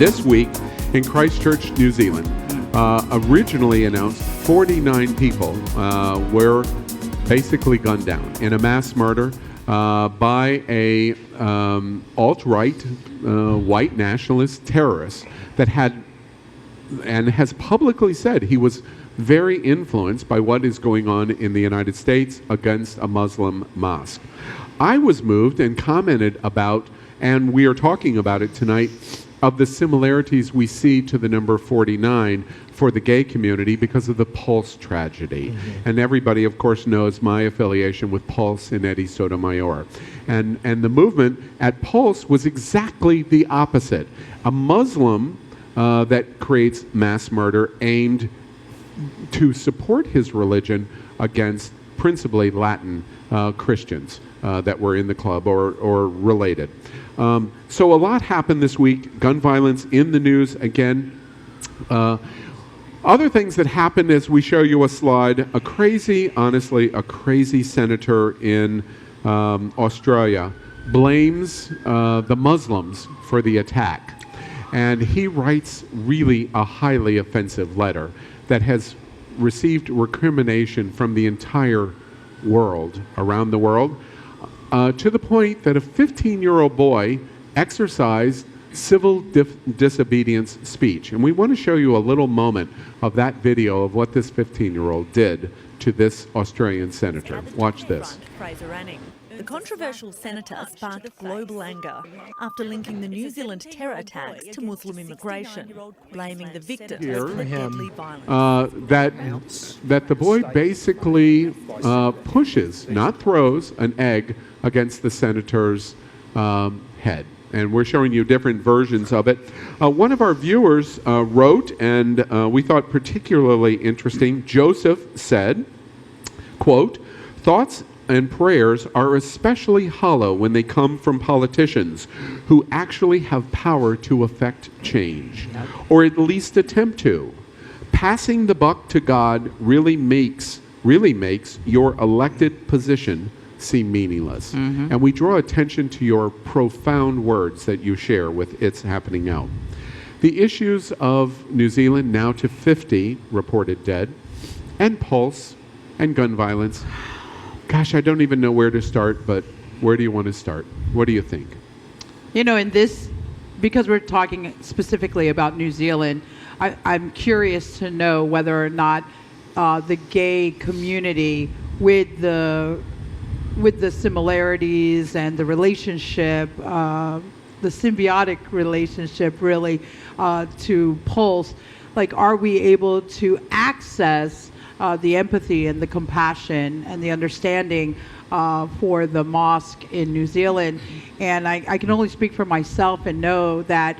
this week in Christchurch, New Zealand. Originally announced 49 people were basically gunned down in a mass murder by a alt-right white nationalist terrorist that had and has publicly said he was very influenced by what is going on in the United States against a Muslim mosque. I was moved and commented about, and we are talking about it tonight, of the similarities we see to the number 49 for the gay community because of the Pulse tragedy. And everybody, of course, knows my affiliation with Pulse and Eddie Sotomayor. And the movement at Pulse was exactly the opposite. A Muslim that creates mass murder aimed to support his religion against principally Latin Christians that were in the club or related. So a lot happened this week. Gun violence in the news again. Other things that happened as we show you a slide. Honestly, a crazy senator in Australia blames the Muslims for the attack. And he writes really a highly offensive letter that has received recrimination from the entire world, around the world, to the point that a 15-year-old boy exercised civil disobedience speech. And we want to show you a little moment of that video of what this 15-year-old did to this Australian senator. Watch this. The controversial senator sparked global anger after linking the New Zealand terror attacks to Muslim immigration, blaming the victims for the deadly violence. That the boy basically pushes, not throws, an egg against the senator's head. And we're showing you different versions of it. One of our viewers wrote, and we thought particularly interesting, Joseph said, quote, "Thoughts and prayers are especially hollow when they come from politicians who actually have power to affect change, or at least attempt to. Passing the buck to God really makes your elected position seem meaningless." And we draw attention to your profound words that you share with It's Happening Now. The issues of New Zealand, now to 50 reported dead, and Pulse, and gun violence. Gosh, I don't even know where to start, but where do you want to start? What do you think? You know, in this, because we're talking specifically about New Zealand, I'm curious to know whether or not the gay community, with the similarities and the relationship, the symbiotic relationship really to Pulse, like, are we able to access the empathy and the compassion and the understanding for the mosque in New Zealand? And I can only speak for myself and know that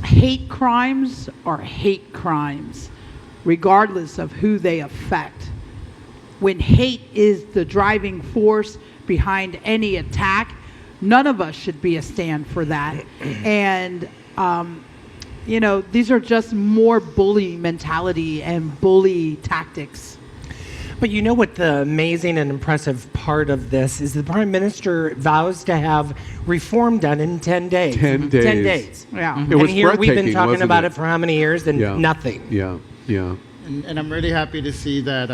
hate crimes are hate crimes, regardless of who they affect. When hate is the driving force behind any attack, none of us should be a stand for that. And you know, these are just more bully mentality and bully tactics. But you know what the amazing and impressive part of this is? The Prime Minister vows to have reform done in 10 days. 10 days. 10 days. Yeah. It was and here we've been breathtaking, talking wasn't about it for how many years and nothing. Yeah. And I'm really happy to see that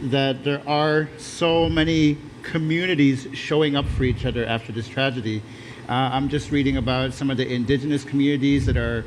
that there are so many communities showing up for each other after this tragedy. I'm just reading about some of the indigenous communities that are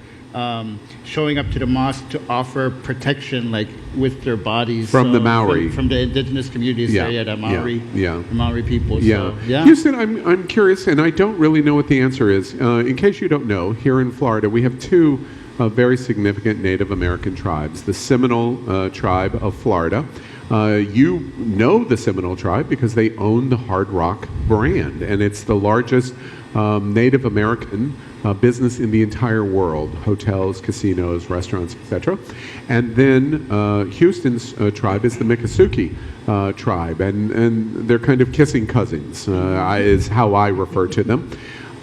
showing up to the mosque to offer protection, like with their bodies. From the Maori. From the indigenous communities, the Maori, the Maori people. Yeah. So, yeah. Houston, I'm curious, and I don't really know what the answer is. In case you don't know, here in Florida, we have two very significant Native American tribes. The Seminole tribe of Florida. You know the Seminole tribe because they own the Hard Rock brand, and it's the largest Native American business in the entire world: hotels, casinos, restaurants, etc. And then Houston's tribe is the Miccosukee tribe, and they're kind of kissing cousins, is how I refer to them.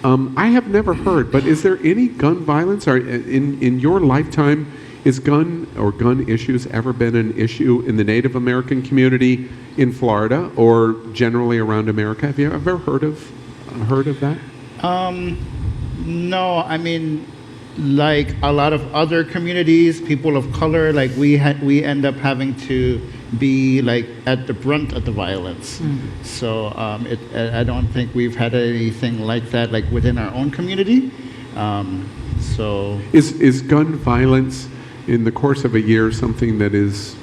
I have never heard, but is there any gun violence? Or in your lifetime, is gun issues ever been an issue in the Native American community in Florida or generally around America? Have you ever heard of that? No, I mean, like a lot of other communities, people of color, like we end up having to be like at the brunt of the violence. So I don't think we've had anything like that, like within our own community. So is gun violence in the course of a year something that is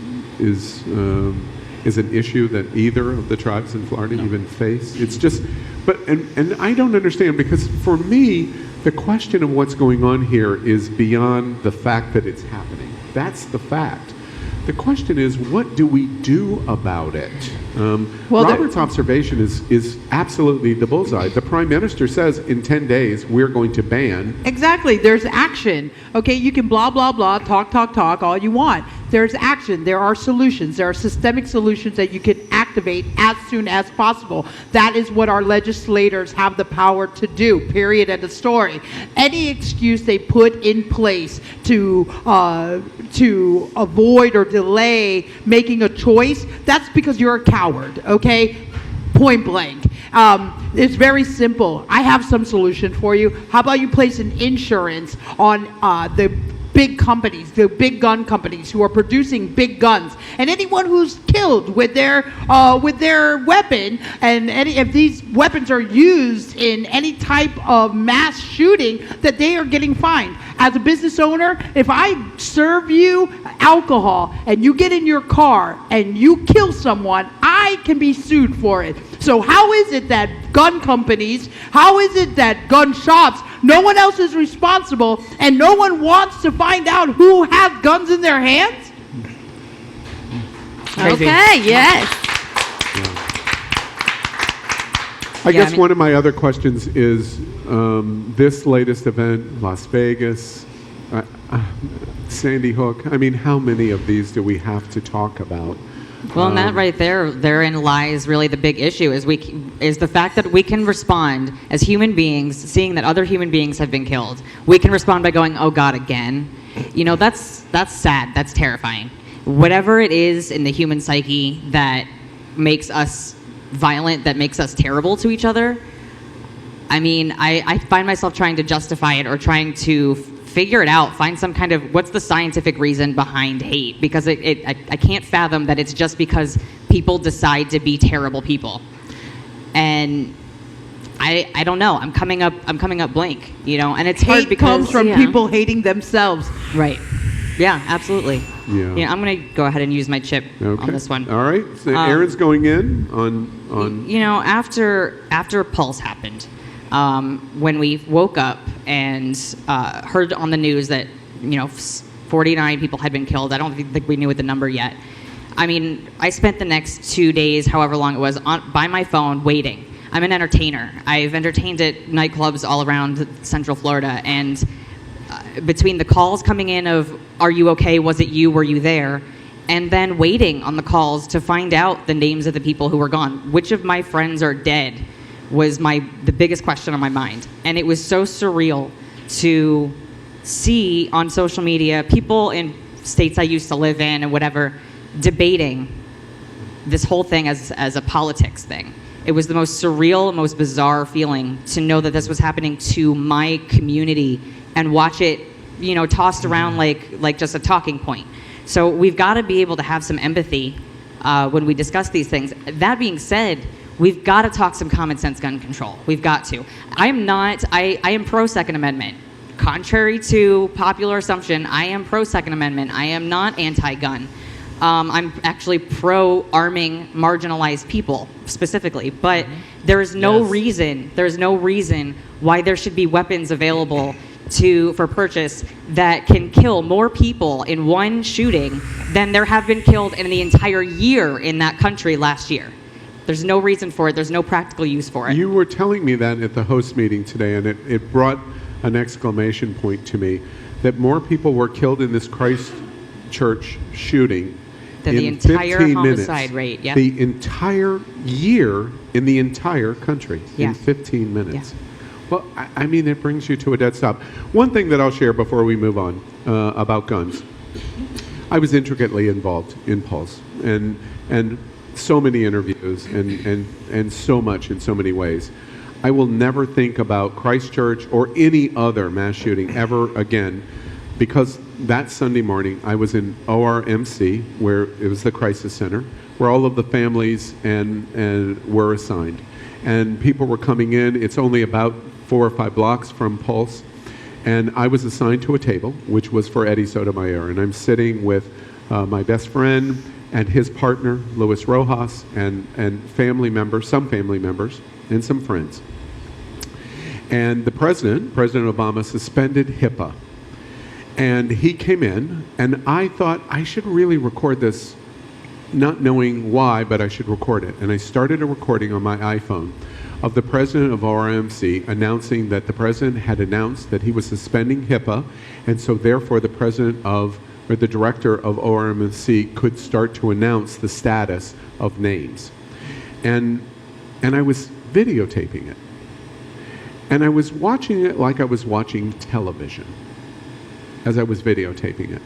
an issue that either of the tribes in Florida even face? It's just, but and I don't understand, because for me, the question of what's going on here is beyond the fact that it's happening. That's the fact. The question is, what do we do about it? Robert's observation is absolutely the bullseye. The Prime Minister says in 10 days we're going to ban. Exactly. There's action. Okay, you can blah, blah, blah, talk all you want. There's action. There are solutions. There are systemic solutions that you can activate as soon as possible. That is what our legislators have the power to do, period, end of story. Any excuse they put in place to avoid or delay making a choice, that's because you're a coward, okay? Point blank. It's very simple. I have some solution for you. How about you place an insurance on the big companies, the big gun companies who are producing big guns, and anyone who's killed with their weapon, and if these weapons are used in any type of mass shooting, that they are getting fined. As a business owner, if I serve you alcohol and you get in your car and you kill someone, I can be sued for it. So how is it that gun companies, how is it that gun shops, no one else is responsible and no one wants to find out who has guns in their hands? Crazy. Okay, yes. I guess one of my other questions is this latest event, Las Vegas, Sandy Hook. I mean, how many of these do we have to talk about? Well, and that right therein lies really the big issue, is the fact that we can respond as human beings, seeing that other human beings have been killed. We can respond by going, "Oh God, again." You know, that's sad. That's terrifying. Whatever it is in the human psyche that makes us violent, that makes us terrible to each other, I mean, I find myself trying to justify it or trying to figure it out, find some kind of, what's the scientific reason behind hate? Because I can't fathom that it's just because people decide to be terrible people. And I don't know. I'm coming up blank, you know, and it's hard Hate because comes from people hating themselves. Right. Yeah, absolutely. Yeah. I'm going to go ahead and use my chip on this one. All right. So Aaron's going in on. You know, after Pulse happened, when we woke up and heard on the news that, you know, 49 people had been killed. I don't think we knew the number yet. I mean, I spent the next 2 days, however long it was, by my phone waiting. I'm an entertainer. I've entertained at nightclubs all around Central Florida, and between the calls coming in of, "Are you okay? Was it you? Were you there?" and then waiting on the calls to find out the names of the people who were gone. Which of my friends are dead was the biggest question on my mind. And it was so surreal to see on social media people in states I used to live in and whatever debating this whole thing as a politics thing. It was the most surreal, most bizarre feeling to know that this was happening to my community and watch it, you know, tossed around like just a talking point. So we've got to be able to have some empathy when we discuss these things. That being said, we've got to talk some common sense gun control. We've got to. I am pro Second Amendment. Contrary to popular assumption, I am pro Second Amendment. I am not anti-gun. I'm actually pro arming marginalized people specifically, but there is no reason why there should be weapons available for purchase that can kill more people in one shooting than there have been killed in the entire year in that country last year. There's no reason for it. There's no practical use for it. You were telling me that at the host meeting today, and it brought an exclamation point to me that more people were killed in this Christchurch shooting than the entire homicide rate. Yeah. The entire year in the entire country in 15 minutes. Yeah. Well, I mean, it brings you to a dead stop. One thing that I'll share before we move on about guns. I was intricately involved in Pulse and so many interviews and so much in so many ways. I will never think about Christchurch or any other mass shooting ever again, because that Sunday morning I was in ORMC, where it was the crisis center, where all of the families and were assigned. And people were coming in. It's only about 4 or 5 blocks from Pulse. And I was assigned to a table, which was for Eddie Sotomayor. And I'm sitting with my best friend and his partner, Luis Rojas, and family members, some family members, and some friends. And the President Obama, suspended HIPAA. And he came in, and I thought I should really record this, not knowing why, but I should record it. And I started a recording on my iPhone of the president of ORMC announcing that the president had announced that he was suspending HIPAA, and so therefore the the director of ORMC could start to announce the status of names. And I was videotaping it. And I was watching it like I was watching television as I was videotaping it.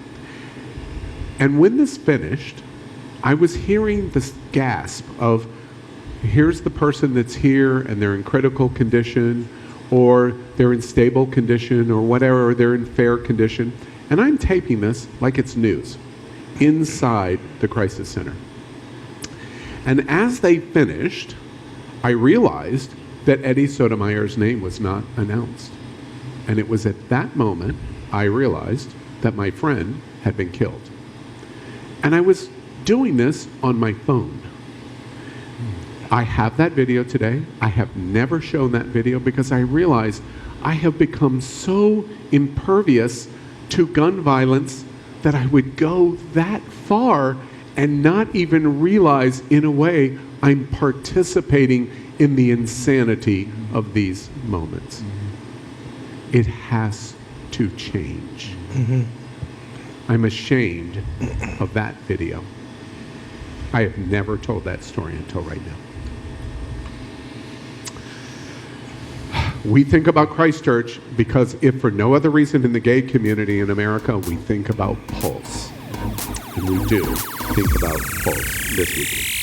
And when this finished, I was hearing this gasp of, here's the person that's here and they're in critical condition, or they're in stable condition, or whatever, or they're in fair condition. And I'm taping this like it's news inside the crisis center. And as they finished, I realized that Eddie Sotomayor's name was not announced. And it was at that moment I realized that my friend had been killed. And I was doing this on my phone. I have that video today. I have never shown that video because I realize I have become so impervious to gun violence that I would go that far and not even realize, in a way, I'm participating in the insanity of these moments. It has to change. I'm ashamed of that video. I have never told that story until right now. We think about Christchurch because, if for no other reason in the gay community in America, we think about Pulse. And we do think about Pulse this weekend.